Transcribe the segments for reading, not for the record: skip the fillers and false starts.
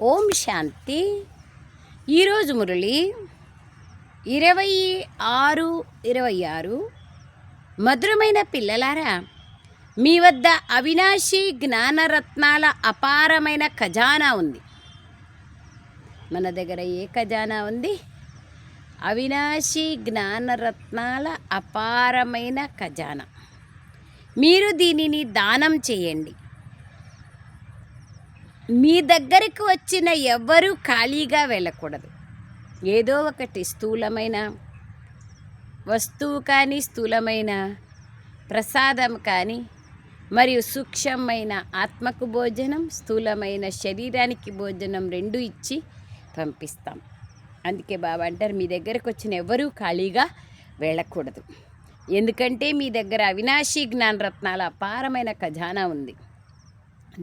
ఓం శాంతి. ఈరోజు మురళి 26/26. మధురమైన పిల్లలారా, మీ వద్ద అవినాశి జ్ఞానరత్నాల అపారమైన ఖజానా ఉంది. మన దగ్గర ఏ ఖజానా ఉంది? అవినాశి జ్ఞానరత్నాల అపారమైన ఖజానా. మీరు దీనిని దానం చేయండి. మీ దగ్గరకు వచ్చిన ఎవ్వరూ ఖాళీగా వెళ్ళకూడదు. ఏదో ఒకటి స్థూలమైన వస్తువు కానీ, స్థూలమైన ప్రసాదం కానీ, మరియు సూక్ష్మమైన ఆత్మకు భోజనం, స్థూలమైన శరీరానికి భోజనం రెండు ఇచ్చి పంపిస్తాం. అందుకే బాబా అంటారు, మీ దగ్గరకు వచ్చిన ఎవరూ ఖాళీగా వెళ్ళకూడదు. ఎందుకంటే మీ దగ్గర అవినాశి జ్ఞానరత్నాల అపారమైన ఖజానా ఉంది.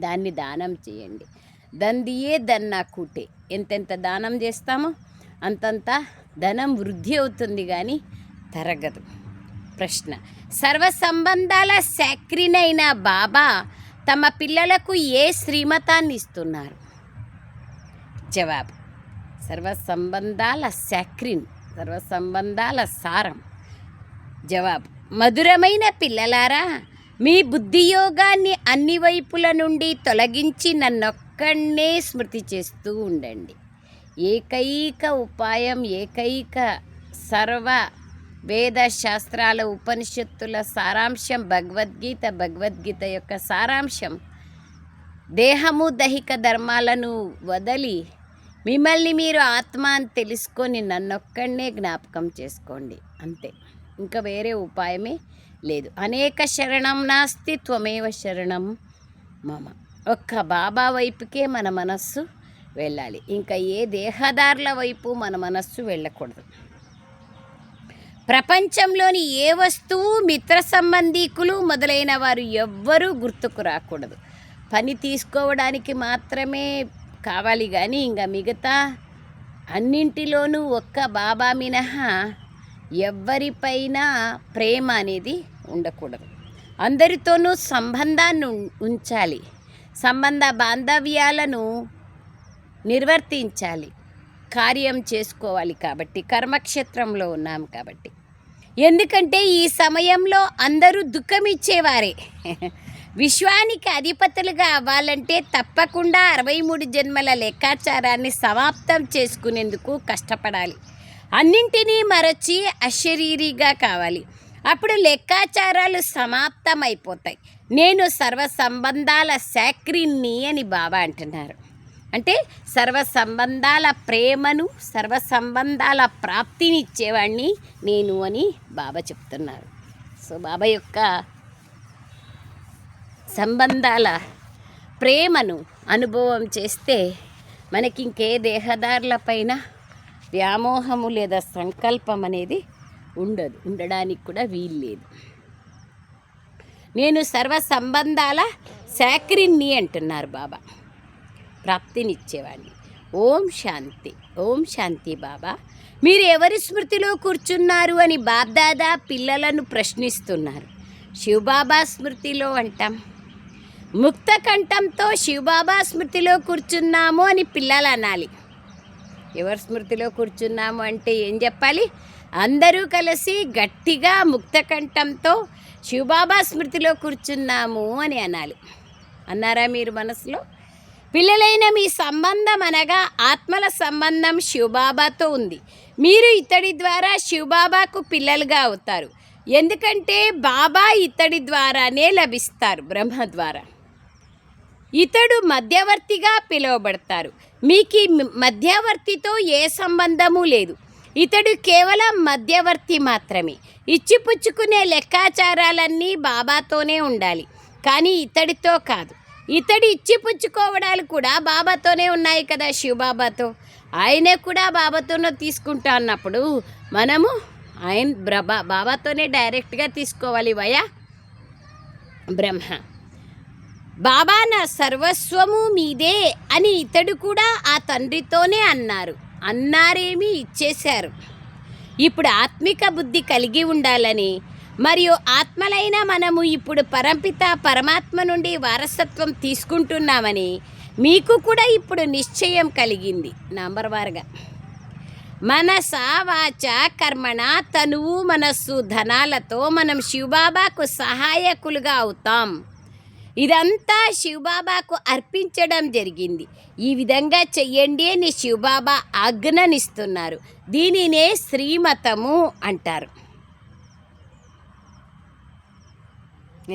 దాన్ని దానం చేయండి. దందియే దన్నా కూటే. ఎంతెంత దానం చేస్తామో అంతంత ధనం వృద్ధి అవుతుంది, కానీ తరగదు. ప్రశ్న: సర్వ సంబంధాల శాక్రినైన బాబా తమ పిల్లలకు ఏ శ్రీమతాన్ని ఇస్తున్నారు? జవాబు: సర్వ సంబంధాల శాక్రిన్, సర్వ సంబంధాల సారం. జవాబు: మధురమైన పిల్లలారా, మీ బుద్ధియోగాన్ని అన్ని వైపుల నుండి తొలగించి నన్నొక్కడే స్మృతి చేస్తూ ఉండండి. ఏకైక ఉపాయం, ఏకైక సర్వ వేద శాస్త్రాల ఉపనిషత్తుల సారాంశం భగవద్గీత. భగవద్గీత యొక్క సారాంశం దేహము దైహిక ధర్మాలను వదిలి మిమ్మల్ని మీరు ఆత్మ అని తెలుసుకొని నన్నొక్కడే జ్ఞాపకం చేసుకోండి. అంతే, ఇంకా వేరే ఉపాయమే లేదు. అనేక శరణం నాస్తి త్వమేవ శరణం మమ. ఒక్క బాబా వైపుకే మన మనస్సు వెళ్ళాలి. ఇంకా ఏ దేహదారుల వైపు మన మనస్సు వెళ్ళకూడదు. ప్రపంచంలోని ఏ వస్తువు, మిత్ర సంబంధీకులు మొదలైన వారు ఎవ్వరూ గుర్తుకు రాకూడదు. పని తీసుకోవడానికి మాత్రమే కావాలి, కానీ ఇంకా మిగతా అన్నింటిలోనూ ఒక్క బాబా మినహా ఎవ్వరిపైన ప్రేమ అనేది ఉండకూడదు. అందరితోనూ సంబంధాన్ని ఉంచాలి. సంబంధ బాంధవ్యాలను నిర్వర్తించాలి, కార్యం చేసుకోవాలి. కాబట్టి కర్మక్షేత్రంలో ఉన్నాం కాబట్టి. ఎందుకంటే ఈ సమయంలో అందరూ దుఃఖం ఇచ్చేవారే. విశ్వానికి అధిపతులుగా అవ్వాలంటే తప్పకుండా 63 జన్మల లెక్కాచారాన్ని సమాప్తం చేసుకునేందుకు కష్టపడాలి. అన్నింటినీ మరచి అశరీరిగా కావాలి. అప్పుడు లెక్కాచారాలు సమాప్తమైపోతాయి. నేను సర్వ సంబంధాల శాక్రిని అని బాబా అంటున్నారు. అంటే సర్వ సంబంధాల ప్రేమను, సర్వ సంబంధాల ప్రాప్తిని ఇచ్చేవాడిని నేను అని బాబా చెప్తున్నారు. సో బాబా యొక్క సంబంధాల ప్రేమను అనుభవం చేస్తే మనకి ఇంకే దేహదారుల పైన వ్యామోహము లేదా సంకల్పం అనేది ఉండదు, ఉండడానికి కూడా వీల్లేదు. నేను సర్వ సంబంధాల శాక్రిని అంటున్నారు బాబా, ప్రాప్తినిచ్చేవాడిని. ఓం శాంతి. ఓం శాంతి. బాబా, మీరు ఎవరి స్మృతిలో కూర్చున్నారు అని బాబ్దాదా పిల్లలను ప్రశ్నిస్తున్నారు. శివబాబా స్మృతిలో అంటాం. ముక్త కంఠంతో శివబాబా స్మృతిలో కూర్చున్నాము అని పిల్లలు అనాలి. ఎవరి స్మృతిలో కూర్చున్నాము అంటే ఏం చెప్పాలి? అందరూ కలిసి గట్టిగా ముక్త కంఠంతో శివబాబా స్మృతిలో కూర్చున్నాము అని అనాలి. అన్నారా మీరు మనసులో? పిల్లలైన మీ సంబంధం అనగా ఆత్మల సంబంధం శివబాబాతో ఉంది. మీరు ఇతడి ద్వారా శివబాబాకు పిల్లలుగా అవుతారు. ఎందుకంటే బాబా ఇతడి ద్వారానే లభిస్తారు, బ్రహ్మ ద్వారా. ఇతడు మధ్యవర్తిగా పిలువబడతారు. మీకు ఈ మధ్యవర్తితో ఏ సంబంధము లేదు. ఇతడు కేవలం మధ్యవర్తి మాత్రమే. ఇచ్చిపుచ్చుకునే లెక్కాచారాలన్నీ బాబాతోనే ఉండాలి, కానీ ఇతడితో కాదు. ఇతడి ఇచ్చిపుచ్చుకోవడాలు కూడా బాబాతోనే ఉన్నాయి కదా, శివబాబాతో. ఆయనే కూడా బాబాతోనే తీసుకుంటా అన్నప్పుడు మనము బాబాతోనే డైరెక్ట్గా తీసుకోవాలి వయా బ్రహ్మ. బాబా నా సర్వస్వము మీదే అని ఇతడు కూడా ఆ తండ్రితోనే అన్నారేమీ ఇచ్చేశారు. ఇప్పుడు ఆత్మిక బుద్ధి కలిగి ఉండాలని మరియు ఆత్మలైన మనము ఇప్పుడు పరమపిత పరమాత్మ నుండి వారసత్వం తీసుకుంటున్నామని మీకు కూడా ఇప్పుడు నిశ్చయం కలిగింది. నంబర్ వారుగా మనస వాచ కర్మణ తనువు మనస్సు ధనాలతో మనం శివబాబాకు సహాయకులుగా అవుతాం. ఇదంతా శివబాబాకు అర్పించడం జరిగింది. ఈ విధంగా చెయ్యండి అని శివబాబా ఆజ్ఞనిస్తున్నారు. దీనినే శ్రీమతము అంటారు.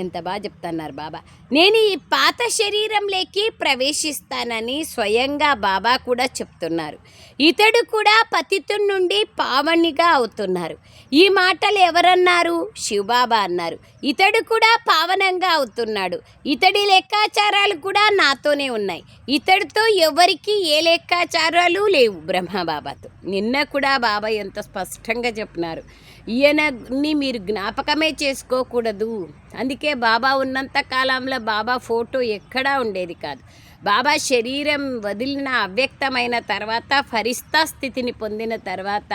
ఎంత బాగా చెప్తున్నారు బాబా. నేను ఈ పాత శరీరంలోకి ప్రవేశిస్తానని స్వయంగా బాబా కూడా చెప్తున్నారు. ఇతడు కూడా పతితుడి నుండి పావనిగా అవుతున్నారు. ఈ మాటలు ఎవరన్నారు? శివబాబా అన్నారు. ఇతడు కూడా పావనంగా అవుతున్నాడు. ఇతడి లెక్కాచారాలు కూడా నాతోనే ఉన్నాయి. ఇతడితో ఎవరికి ఏ లెక్కాచారాలు లేవు బ్రహ్మబాబాతో. నిన్న కూడా బాబా ఎంత స్పష్టంగా చెప్పినారు. ఈయనని మీరు జ్ఞాపకమే చేసుకోకూడదు. అందుకే బాబా ఉన్నంత కాలంలో బాబా ఫోటో ఎక్కడా ఉండేది కాదు. బాబా శరీరం వదిలిన అవ్యక్తమైన తర్వాత ఫరిస్తా స్థితిని పొందిన తర్వాత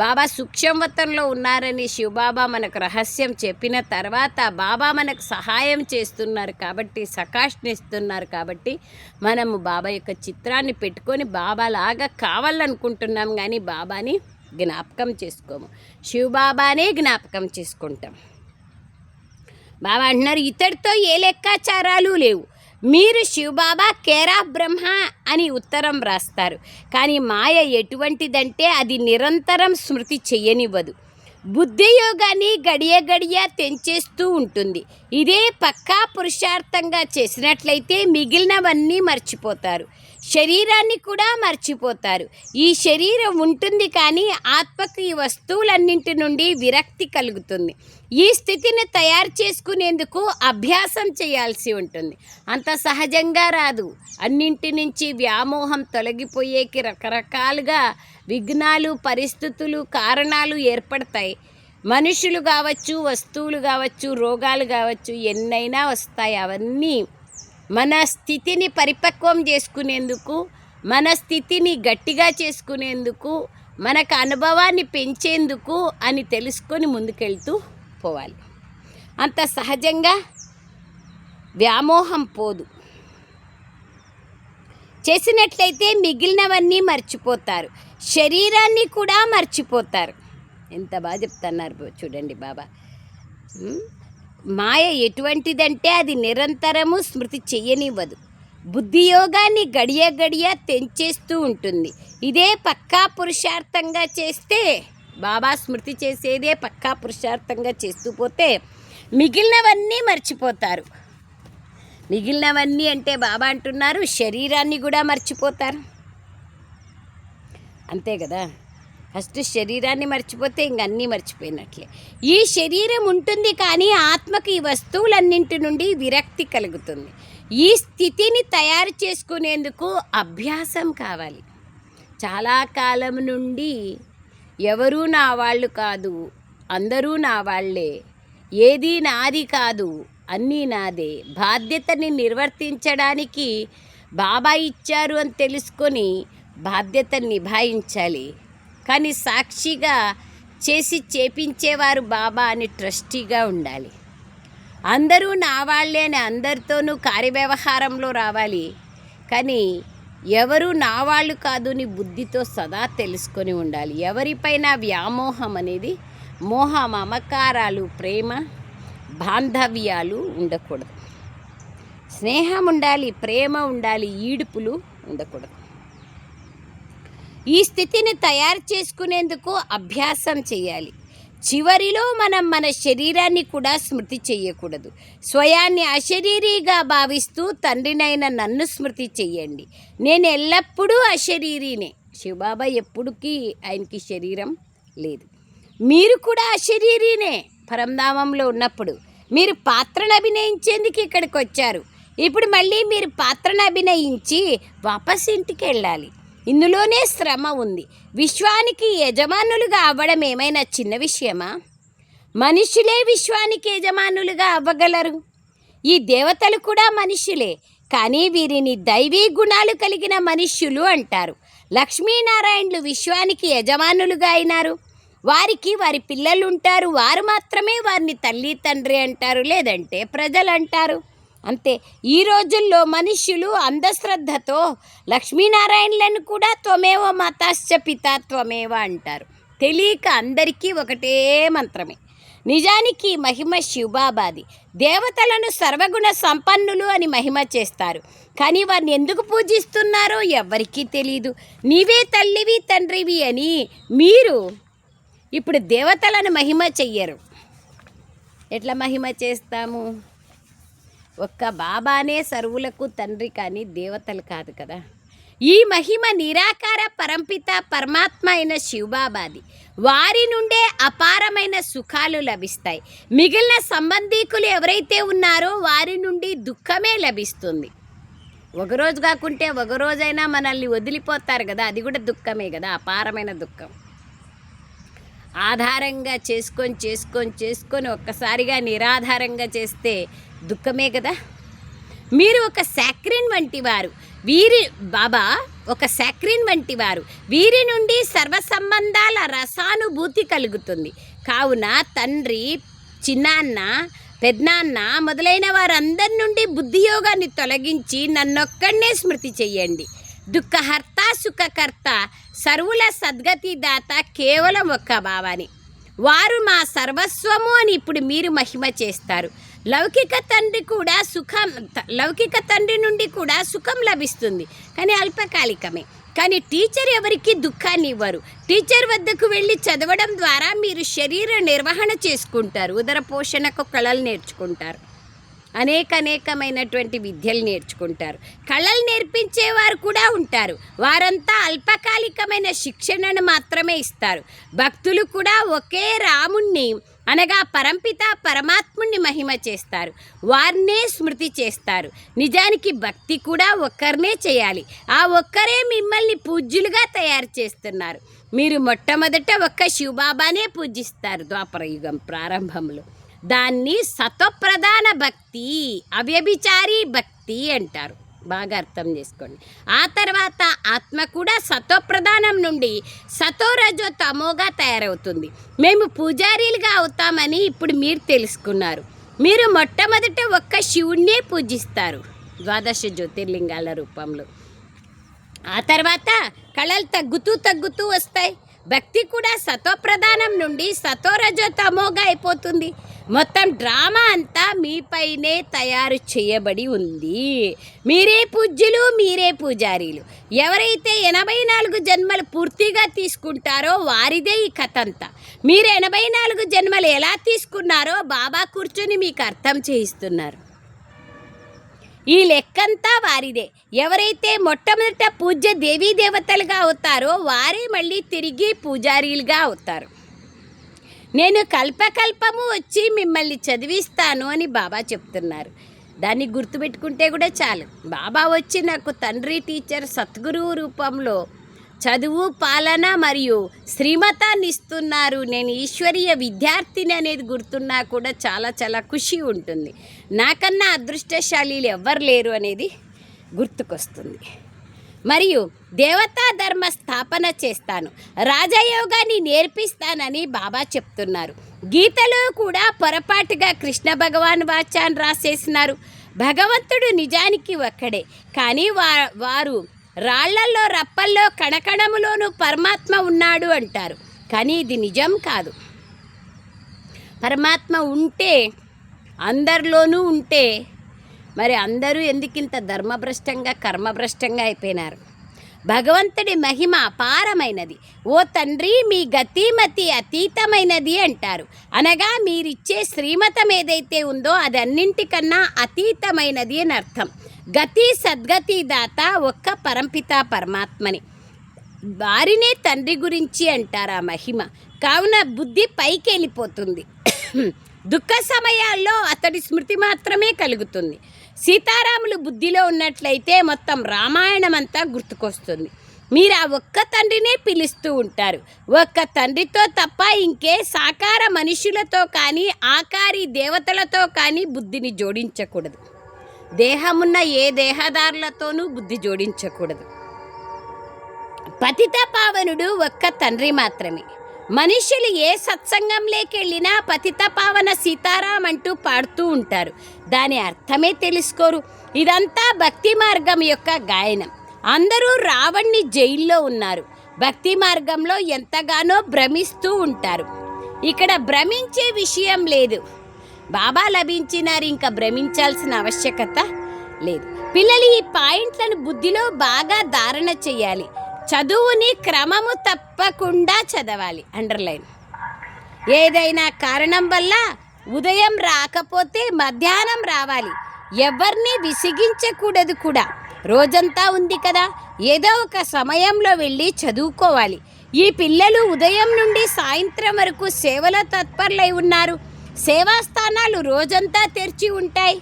బాబా సూక్ష్మవతంలో ఉన్నారని శివబాబా మనకు రహస్యం చెప్పిన తర్వాత బాబా మనకు సహాయం చేస్తున్నారు కాబట్టి, సకాష్నిస్తున్నారు కాబట్టి మనము బాబా యొక్క చిత్రాన్ని పెట్టుకొని బాబాలాగా కావాలనుకుంటున్నాం, కానీ బాబాని జ్ఞాపకం చేసుకోము. శివబాబానే జ్ఞాపకం చేసుకుంటాం. బాబా అంటున్నారు ఇతడితో ఏ లెక్కాచారాలు లేవు. మీరు శివబాబా కేరా బ్రహ్మ అని ఉత్తరం రాస్తారు, కానీ మాయ ఎటువంటిదంటే అది నిరంతరం స్మృతి చెయ్యనివ్వదు. బుద్ధియోగాన్ని గడియ గడియ తెంచేస్తూ ఉంటుంది. ఇదే పక్కా పురుషార్థంగా చేసినట్లయితే మిగిలినవన్నీ మర్చిపోతారు. శరీరాన్ని కూడా మర్చిపోతారు. ఈ శరీరం ఉంటుంది, కానీ ఆత్మకు ఈ వస్తువులన్నింటి నుండి విరక్తి కలుగుతుంది. ఈ స్థితిని తయారు చేసుకునేందుకు అభ్యాసం చేయాల్సి ఉంటుంది. అంత సహజంగా రాదు. అన్నింటి నుంచి వ్యామోహం తొలగిపోయేకి రకరకాలుగా విఘ్నాలు, పరిస్థితులు, కారణాలు ఏర్పడతాయి. మనుషులు కావచ్చు, వస్తువులు కావచ్చు, రోగాలు కావచ్చు, ఎన్నైనా వస్తాయి. అవన్నీ మన స్థితిని పరిపక్వం చేసుకునేందుకు, మన స్థితిని గట్టిగా చేసుకునేందుకు, మనకు అనుభవాన్ని పెంచేందుకు అని తెలుసుకొని ముందుకెళ్తూ పోవాలి. అంత సహజంగా వ్యామోహం పోదు. చేసినట్లయితే మిగిలినవన్నీ మర్చిపోతారు. శరీరాన్ని కూడా మర్చిపోతారు. ఎంత బాగా చెప్తున్నారు చూడండి బాబా. మాయ ఎటువంటిదంటే అది నిరంతరము స్మృతి చెయ్యనివ్వదు. బుద్ధియోగాన్ని గడియ గడియ తెంచేస్తూ ఉంటుంది. ఇదే పక్కా పురుషార్థంగా చేస్తే, బాబా స్మృతి చేసేదే పక్కా పురుషార్థంగా చేస్తూ పోతే మిగిలినవన్నీ మర్చిపోతారు. మిగిలినవన్నీ అంటే బాబా అంటున్నారు శరీరాన్ని కూడా మర్చిపోతారు. అంతే కదా. ఫస్ట్ శరీరాన్ని మర్చిపోతే ఇంక అన్నీ మర్చిపోయినట్లే. ఈ శరీరం ఉంటుంది, కానీ ఆత్మకు ఈ వస్తువులన్నింటి నుండి విరక్తి కలుగుతుంది. ఈ స్థితిని తయారు చేసుకునేందుకు అభ్యాసం కావాలి. చాలా కాలం నుండి ఎవరూ నా వాళ్ళు కాదు, అందరూ నా వాళ్ళే, ఏదీ నాది కాదు, అన్నీ నాదే, బాధ్యతని నిర్వర్తించడానికి బాబా ఇచ్చారు అని తెలుసుకొని బాధ్యతను నిభాయించాలి. కానీ సాక్షిగా చేసి చేపించేవారు బాబా అని ట్రస్టీగా ఉండాలి. అందరూ నా వాళ్ళే అని అందరితోనూ కార్యవ్యవహారంలో రావాలి. కానీ ఎవరు నా వాళ్ళు కాదు అని బుద్ధితో సదా తెలుసుకొని ఉండాలి. ఎవరిపైన వ్యామోహం అనేది, మోహ మమకారాలు, ప్రేమ బాంధవ్యాలు ఉండకూడదు. స్నేహం ఉండాలి, ప్రేమ ఉండాలి, ఈడుపులు ఉండకూడదు. ఈ స్థితిని తయారు చేసుకునేందుకు అభ్యాసం చేయాలి. చివరిలో మనం మన శరీరాన్ని కూడా స్మృతి చేయకూడదు. స్వయాన్ని అశరీరిగా భావిస్తూ తండ్రినైన నన్ను స్మృతి చెయ్యండి. నేను ఎల్లప్పుడూ అశరీరినే. శివబాబా ఎప్పుడుకి ఆయనకి శరీరం లేదు. మీరు కూడా అశరీరినే. పరంధామంలో ఉన్నప్పుడు మీరు పాత్రను అభినయించేందుకు ఇక్కడికి వచ్చారు. ఇప్పుడు మళ్ళీ మీరు పాత్రను అభినయించి వాపస్ ఇంటికి వెళ్ళాలి. ఇందులోనే శ్రమ ఉంది. విశ్వానికి యజమానులుగా అవ్వడం ఏమైనా చిన్న విషయమా? మనుషులే విశ్వానికి యజమానులుగా అవ్వగలరు. ఈ దేవతలు కూడా మనుషులే, కానీ వీరిని దైవీ గుణాలు కలిగిన మనుష్యులు అంటారు. లక్ష్మీనారాయణులు విశ్వానికి యజమానులుగా అయినారు. వారికి వారి పిల్లలు ఉంటారు. వారు మాత్రమే వారిని తల్లి తండ్రి అంటారు, లేదంటే ప్రజలు అంటారు. అంతే. ఈ రోజుల్లో మనుష్యులు అంధశ్రద్ధతో లక్ష్మీనారాయణులను కూడా త్వమేవ మాతాశ్చ పితా త్వమేవ అంటారు. తెలియక అందరికీ ఒకటే మంత్రమే. నిజానికి మహిమ శివబాబాది. దేవతలను సర్వగుణ సంపన్నులు అని మహిమ చేస్తారు. కానీ వారిని ఎందుకు పూజిస్తున్నారో ఎవ్వరికీ తెలీదు. నీవే తల్లివి తండ్రివి అని మీరు ఇప్పుడు దేవతలను మహిమ చెయ్యరు. ఎట్లా మహిమ చేస్తాము? ఒక్క బాబానే సర్వులకు తండ్రి, కానీ దేవతలు కాదు కదా. ఈ మహిమ నిరాకార పరంపిత పరమాత్మ అయిన శివబాబాది. వారి నుండే అపారమైన సుఖాలు లభిస్తాయి. మిగిలిన సంబంధీకులు ఎవరైతే ఉన్నారో వారి నుండి దుఃఖమే లభిస్తుంది. ఒకరోజు కాకుంటే ఒకరోజైనా మనల్ని వదిలిపోతారు కదా, అది కూడా దుఃఖమే కదా, అపారమైన దుఃఖం. ఆధారంగా చేసుకొని ఒక్కసారిగా నిరాధారంగా చేస్తే దుఃఖమే కదా. మీరు ఒక సాక్రిన్ వంటి వారు. బాబా ఒక సాక్రిన్ వంటి వారు. వీరి నుండి సర్వ సంబంధాల రసానుభూతి కలుగుతుంది. కావున తండ్రి, చిన్నాన్న, పెద్దనాన్న మొదలైన వారందరి నుండి బుద్ధియోగాన్ని తొలగించి నన్నొక్కడనే స్మృతి చెయ్యండి. దుఃఖహర్త సుఖకర్త సర్వుల సద్గతి దాత కేవలం ఒక్క బాబాని. వారు మా సర్వస్వము అని ఇప్పుడు మీరు మహిమ చేస్తారు. లౌకిక తండ్రి నుండి కూడా సుఖం లభిస్తుంది, కానీ అల్పకాలికమే. కానీ టీచర్ ఎవరికి దుఃఖాన్ని ఇవ్వరు. టీచర్ వద్దకు వెళ్ళి చదవడం ద్వారా మీరు శరీర నిర్వహణ చేసుకుంటారు, ఉదర పోషణకు కళలు నేర్చుకుంటారు, అనేకమైనటువంటి విద్యలు నేర్చుకుంటారు. కళలు నేర్పించేవారు కూడా ఉంటారు. వారంతా అల్పకాలికమైన శిక్షణను మాత్రమే ఇస్తారు. భక్తులు కూడా ఒకే రాముణ్ణి అనగా పరంపిత పరమాత్ముణ్ణి మహిమ చేస్తారు, వారినే స్మృతి చేస్తారు. నిజానికి భక్తి కూడా ఒక్కరినే చేయాలి. ఆ ఒక్కరే మిమ్మల్ని పూజ్యులుగా తయారు చేస్తున్నారు. మీరు మొట్టమొదట ఒక్క శివబాబానే పూజిస్తారు. ద్వాపరయుగం ప్రారంభంలో దాన్ని సతోప్రధాన భక్తి, అవ్యభిచారి భక్తి అంటారు. బాగా అర్థం చేసుకోండి. ఆ తర్వాత ఆత్మ కూడా సతోప్రధానం నుండి సతోరజో తమోగా తయారవుతుంది. మేము పూజారీలుగా అవుతామని ఇప్పుడు మీరు తెలుసుకున్నారు. మీరు మొట్టమొదట ఒక్క శివుణ్ణే పూజిస్తారు, ద్వాదశ జ్యోతిర్లింగాల రూపంలో. ఆ తర్వాత కళలు తగ్గుతూ వస్తాయి. భక్తి కూడా సతోప్రధానం నుండి సతోరజో తమోగా అయిపోతుంది. మొత్తం డ్రామా అంతా మీపైనే తయారు చేయబడి ఉంది. మీరే పూజ్యులు, మీరే పూజారీలు. ఎవరైతే 84 జన్మలు పూర్తిగా తీసుకుంటారో వారిదే ఈ కథ అంతా. మీరు 84 జన్మలు ఎలా తీసుకున్నారో బాబా కూర్చొని మీకు అర్థం చేయిస్తున్నారు. ఈ లెక్కంతా వారిదే. ఎవరైతే మొట్టమొదట పూజ్య దేవీ దేవతలుగా అవుతారో వారే మళ్ళీ తిరిగి పూజారీలుగా అవుతారు. నేను కల్పకల్పము వచ్చి మిమ్మల్ని చదివిస్తాను అని బాబా చెప్తున్నారు. దాన్ని గుర్తుపెట్టుకుంటే కూడా చాలు. బాబా వచ్చి నాకు తండ్రి, టీచర్, సద్గురువు రూపంలో చదువు, పాలన మరియు శ్రీమతాన్ని ఇస్తున్నారు. నేను ఈశ్వరీయ విద్యార్థిని అనేది గుర్తున్నా కూడా చాలా ఖుషి ఉంటుంది. నాకన్నా అదృష్టశాలీలు ఎవ్వరు లేరు అనేది గుర్తుకొస్తుంది. మరియు దేవతా ధర్మ స్థాపన చేస్తాను, రాజయోగాన్ని నేర్పిస్తానని బాబా చెప్తున్నారు. గీతలో కూడా పొరపాటుగా కృష్ణ భగవాన్ వాచాన్ని రాసేసినారు. భగవంతుడు నిజానికి ఒక్కడే, కానీ వారు రాళ్లల్లో, రప్పల్లో, కణకణములోనూ పరమాత్మ ఉన్నాడు అంటారు. కానీ ఇది నిజం కాదు. పరమాత్మ ఉంటే, అందరిలోనూ ఉంటే మరి అందరూ ఎందుకింత ధర్మభ్రష్టంగా, కర్మభ్రష్టంగా అయిపోయినారు? భగవంతుడి మహిమ అపారమైనది. ఓ తండ్రి, మీ గతిమతి అతీతమైనది అంటారు. అనగా మీరిచ్చే శ్రీమతం ఏదైతే ఉందో అది అన్నింటికన్నా అతీతమైనది అని అర్థం. గతి సద్గతి దాత ఒక్క పరంపిత పరమాత్మని. వారినే తండ్రి గురించి అంటారు ఆ మహిమ. కావున బుద్ధి పైకి వెళ్ళిపోతుంది. దుఃఖ సమయాల్లో అతడి స్మృతి మాత్రమే కలుగుతుంది. సీతారాములు బుద్ధిలో ఉన్నట్లయితే మొత్తం రామాయణం అంతా గుర్తుకొస్తుంది. మీరు ఆ ఒక్క తండ్రినే పిలుస్తూ ఉంటారు. ఒక్క తండ్రితో తప్ప ఇంకే సాకార మనుషులతో కానీ, ఆకారి దేవతలతో కానీ బుద్ధిని జోడించకూడదు. దేహమున్న ఏ దేహదారులతోనూ బుద్ధి జోడించకూడదు. పతిత పావనుడు ఒక్క తండ్రి మాత్రమే. మనుషులు ఏ సత్సంగంలోకి వెళ్ళినా పతిత పావన సీతారాం అంటూ పాడుతూ ఉంటారు. దాని అర్థమే తెలుసుకోరు. ఇదంతా భక్తి మార్గం యొక్క గాయనం. అందరూ రావణ్ణి జైల్లో ఉన్నారు. భక్తి మార్గంలో ఎంతగానో భ్రమిస్తూ ఉంటారు. ఇక్కడ భ్రమించే విషయం లేదు. బాబా లభించినారు, ఇంకా భ్రమించాల్సిన ఆవశ్యకత లేదు. పిల్లలు ఈ పాయింట్లను బుద్ధిలో బాగా ధారణ చేయాలి. చదువుని క్రమము తప్పకుండా చదవాలి. అండర్లైన్. ఏదైనా కారణం వల్ల ఉదయం రాకపోతే మధ్యాహ్నం రావాలి. ఎవరిని విసిగించకూడదు కూడా. రోజంతా ఉంది కదా, ఏదో ఒక సమయంలో వెళ్ళి చదువుకోవాలి. ఈ పిల్లలు ఉదయం నుండి సాయంత్రం వరకు సేవలో తత్పరులై ఉన్నారు. సేవా స్థానాలు రోజంతా తెరిచి ఉంటాయి.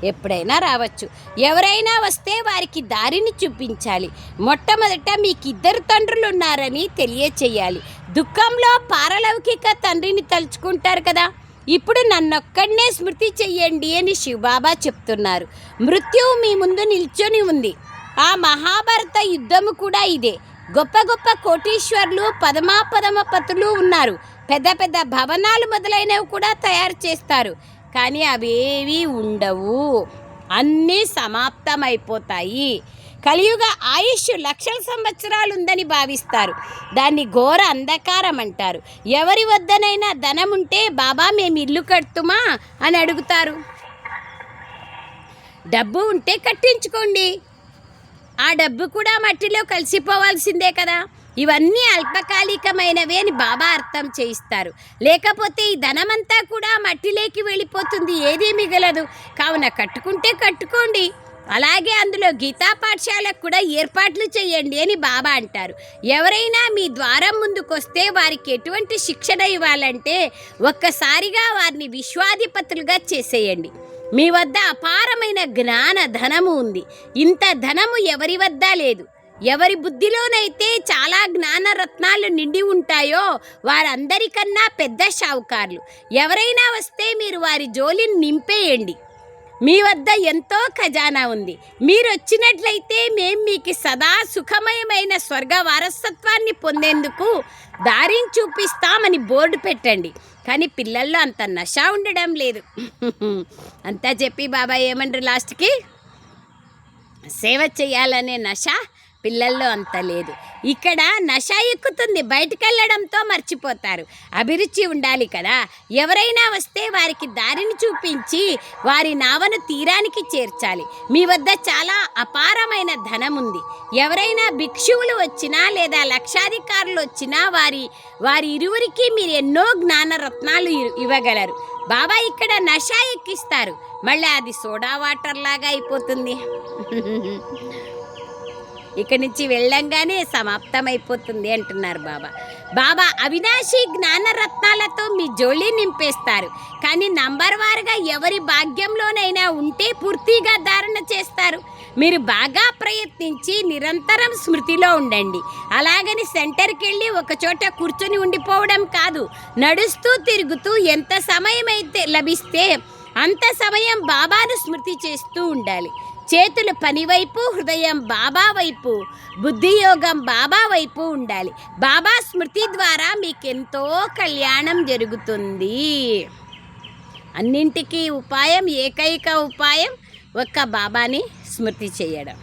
ఎప్పుడైనా రావచ్చు. ఎవరైనా వస్తే వారికి దారిని చూపించాలి. మొట్టమొదట మీకు 2 తండ్రులు ఉన్నారని తెలియచేయాలి. దుఃఖంలో పారలౌకిక తండ్రిని తలుచుకుంటారు కదా, ఇప్పుడు నన్నొక్కడనే స్మృతి చెయ్యండి అని శివబాబా చెప్తున్నారు. మృత్యువు మీ ముందు నిల్చొని ఉంది. ఆ మహాభారత యుద్ధము కూడా ఇదే. గొప్ప గొప్ప కోటీశ్వర్లు, పదమాపదమపతులు ఉన్నారు. పెద్ద పెద్ద భవనాలు మొదలైనవి కూడా తయారు చేస్తారు. కానీ అవేవీ ఉండవు. అన్నీ సమాప్తమైపోతాయి. కలియుగ ఆయుష్ లక్షల సంవత్సరాలు ఉందని భావిస్తారు. దాన్ని ఘోర అంధకారం అంటారు. ఎవరి వద్దనైనా ధనం ఉంటే బాబా మేము ఇల్లు కడుతుమా అని అడుగుతారు. డబ్బు ఉంటే కట్టించుకోండి. ఆ డబ్బు కూడా మట్టిలో కలిసిపోవాల్సిందే కదా. ఇవన్నీ అల్పకాలికమైనవే అని బాబా అర్థం చేయిస్తారు. లేకపోతే ఈ ధనమంతా కూడా మట్టిలోకి వెళ్ళిపోతుంది, ఏదీ మిగలదు. కావున కట్టుకుంటే కట్టుకోండి. అలాగే అందులో గీతా పాఠశాలకు కూడా ఏర్పాట్లు చేయండి అని బాబా అంటారు. ఎవరైనా మీ ద్వారం ముందుకొస్తే వారికి ఎటువంటి శిక్షణ ఇవ్వాలంటే ఒక్కసారిగా వారిని విశ్వాధిపతులుగా చేసేయండి. మీ వద్ద అపారమైన జ్ఞాన ధనము ఉంది. ఇంత ధనము ఎవరి వద్ద లేదు. ఎవరి బుద్ధిలోనైతే చాలా జ్ఞానరత్నాలు నిండి ఉంటాయో వారందరికన్నా పెద్ద షావుకారులు. ఎవరైనా వస్తే మీరు వారి జోలిని నింపేయండి. మీ వద్ద ఎంతో ఖజానా ఉంది. మీరు వచ్చినట్లయితే మేము మీకు సదా సుఖమయమైన స్వర్గ వారసత్వాన్ని పొందేందుకు దారిని చూపిస్తామని బోర్డు పెట్టండి. కానీ పిల్లల్లో అంత నష ఉండడం లేదు. అంతా చెప్పి బాబా ఏమంటారు లాస్ట్కి, సేవ చేయాలనే నష పిల్లల్లో అంత లేదు. ఇక్కడ నష ఎక్కుతుంది, బయటికి వెళ్ళడంతో మర్చిపోతారు. అభిరుచి ఉండాలి కదా. ఎవరైనా వస్తే వారికి దారిని చూపించి వారి నావను తీరానికి చేర్చాలి. మీ వద్ద చాలా అపారమైన ధనం ఉంది. ఎవరైనా భిక్షువులు వచ్చినా లేదా లక్షాధికారులు వచ్చినా వారి ఇరువురికి మీరు ఎన్నో జ్ఞానరత్నాలు ఇవ్వగలరు. బాబా ఇక్కడ నష ఎక్కిస్తారు. మళ్ళీ అది సోడా వాటర్ లాగా అయిపోతుంది. ఇక్కడి నుంచి వెళ్ళంగానే సమాప్తమైపోతుంది అంటున్నారు బాబా. బాబా అవినాశి జ్ఞానరత్నాలతో మీ జోళీ నింపేస్తారు. కానీ నంబర్ వారుగా ఎవరి భాగ్యంలోనైనా ఉంటే పూర్తిగా ధారణ చేస్తారు. మీరు బాగా ప్రయత్నించి నిరంతరం స్మృతిలో ఉండండి. అలాగని సెంటర్కి వెళ్ళి ఒక చోట కూర్చొని ఉండిపోవడం కాదు. నడుస్తూ తిరుగుతూ ఎంత సమయం అయితే లభిస్తే అంత సమయం బాబాను స్మృతి చేస్తూ ఉండాలి. చేతులు పని వైపు, హృదయం బాబా వైపు, బుద్ధియోగం బాబా వైపు ఉండాలి. బాబా స్మృతి ద్వారా మీకెంతో కళ్యాణం జరుగుతుంది. అన్నింటికీ ఉపాయం, ఏకైక ఉపాయం ఒక్క బాబాని స్మృతి చేయడం.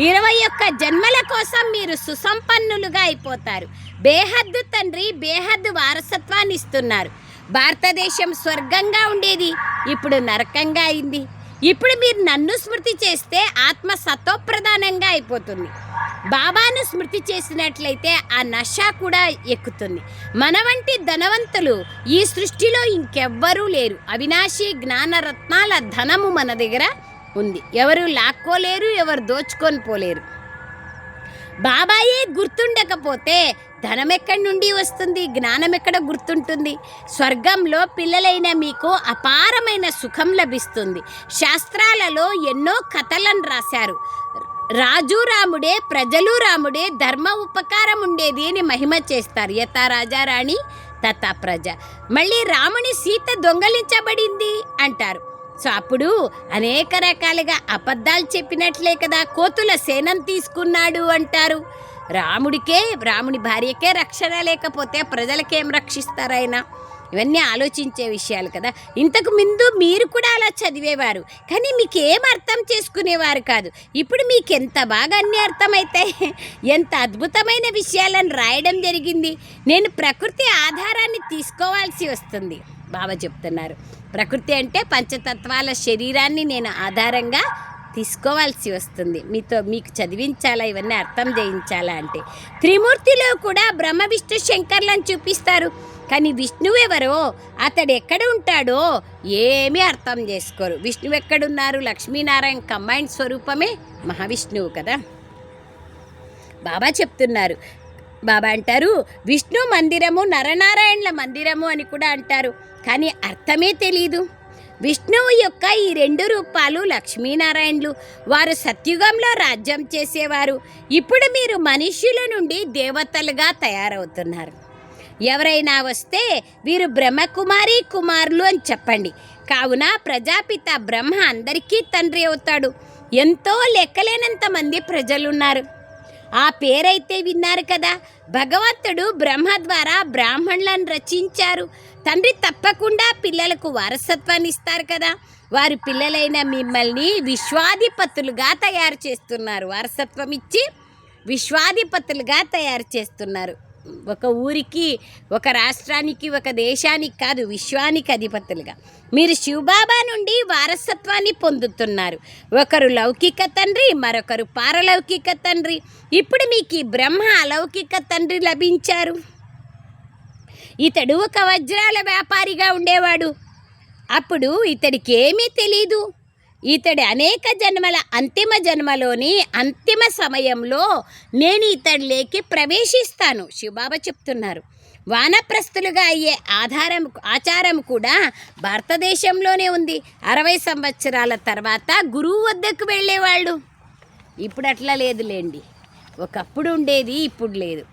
21 జన్మల కోసం మీరు సుసంపన్నులుగా అయిపోతారు. బేహద్దు తండ్రి బేహద్దు వారసత్వాన్ని ఇస్తున్నారు. భారతదేశం స్వర్గంగా ఉండేది, ఇప్పుడు నరకంగా అయింది. ఇప్పుడు మీరు నన్ను స్మృతి చేస్తే ఆత్మ సతోప్రధానంగా అయిపోతుంది. బాబాను స్మృతి చేసినట్లయితే ఆ నష కూడా ఎక్కుతుంది. మన వంటి ధనవంతులు ఈ సృష్టిలో ఇంకెవ్వరూ లేరు. అవినాశి జ్ఞానరత్నాల ధనము మన దగ్గర ఉంది. ఎవరు లాక్కోలేరు, ఎవరు దోచుకొని పోలేరు. బాబాయే గుర్తుండకపోతే ధనం ఎక్కడి నుండి వస్తుంది, జ్ఞానం ఎక్కడ గుర్తుంటుంది? స్వర్గంలో పిల్లలైన మీకు అపారమైన సుఖం లభిస్తుంది. శాస్త్రాలలో ఎన్నో కథలను రాశారు. రాజు రాముడే, ప్రజలు రాముడే, ధర్మ ఉపకారం ఉండేది అని మహిమ చేస్తారు. యథా రాజా రాణి తథా ప్రజ. మళ్ళీ రాముని సీత దొంగలించబడింది అంటారు. సో అప్పుడు అనేక రకాలుగా అబద్ధాలు చెప్పినట్లే కదా. కోతుల సేనం తీసుకున్నాడు అంటారు. రాముని భార్యకే రక్షణ లేకపోతే ప్రజలకేం రక్షిస్తారాయన? ఇవన్నీ ఆలోచించే విషయాలు కదా. ఇంతకు ముందు మీరు కూడా అలా చదివేవారు, కానీ మీకు ఏం అర్థం చేసుకునేవారు కాదు. ఇప్పుడు మీకు ఎంత బాగా అన్నీ అర్థమవుతాయి, ఎంత అద్భుతమైన విషయాలను రాయడం జరిగింది. నేను ప్రకృతి ఆధారాన్ని తీసుకోవాల్సి వస్తుంది. బాబా చెప్తున్నారు, ప్రకృతి అంటే పంచతత్వాల శరీరాన్ని నేను ఆధారంగా తీసుకోవాల్సి వస్తుంది. మీకు చదివించాలా, ఇవన్నీ అర్థం చేయించాలా అంటే. త్రిమూర్తిలో కూడా బ్రహ్మ విష్ణు శంకర్లను చూపిస్తారు, కానీ విష్ణువు ఎవరో, అతడు ఎక్కడ ఉంటాడో ఏమీ అర్థం చేసుకోరు. విష్ణువు ఎక్కడున్నారు? లక్ష్మీనారాయణ కంబైండ్ స్వరూపమే మహావిష్ణువు కదా. బాబా చెప్తున్నారు, బాబా అంటారు విష్ణు మందిరము నరనారాయణల మందిరము అని కూడా అంటారు, కానీ అర్థమే తెలీదు. విష్ణువు యొక్క ఈ 2 రూపాలు లక్ష్మీనారాయణలు. వారు సత్యుగంలో రాజ్యం చేసేవారు. ఇప్పుడు మీరు మనుష్యుల నుండి దేవతలుగా తయారవుతున్నారు. ఎవరైనా వస్తే వీరు బ్రహ్మకుమారి కుమారులు అని చెప్పండి. కావున ప్రజాపిత బ్రహ్మ అందరికీ తండ్రి అవుతాడు. ఎంతో లెక్కలేనంత మంది ప్రజలున్నారు. ఆ పేరైతే విన్నారు కదా. భగవంతుడు బ్రహ్మ ద్వారా బ్రాహ్మణులను రచించారు. తండ్రి తప్పకుండా పిల్లలకు వారసత్వాన్ని ఇస్తారు కదా. వారి పిల్లలైన మిమ్మల్ని విశ్వాధిపతులుగా తయారు చేస్తున్నారు. వారసత్వం ఇచ్చి విశ్వాధిపతులుగా తయారు చేస్తున్నారు. ఒక ఊరికి, ఒక రాష్ట్రానికి, ఒక దేశానికి కాదు, విశ్వానికి అధిపతులుగా. మీరు శివబాబా నుండి వారసత్వాన్ని పొందుతున్నారు. ఒకరు లౌకిక తండ్రి, మరొకరు పారలౌకిక తండ్రి. ఇప్పుడు మీకు ఈ బ్రహ్మ అలౌకిక తండ్రి లభించారు. ఇతడు ఒక వజ్రాల వ్యాపారిగా ఉండేవాడు. అప్పుడు ఇతడికి ఏమీ తెలీదు. ఇతడి అనేక జన్మల అంతిమ జన్మలోని అంతిమ సమయంలో నేను ఇతడిలోకి ప్రవేశిస్తాను. శివబాబా చెప్తున్నారు. వానప్రస్థులుగా అయ్యే ఆచారం కూడా భారతదేశంలోనే ఉంది. 60 సంవత్సరాల తర్వాత గురువు వద్దకు వెళ్ళేవాళ్ళు. ఇప్పుడు అట్లా లేదులేండి. ఒకప్పుడు ఉండేది, ఇప్పుడు లేదు.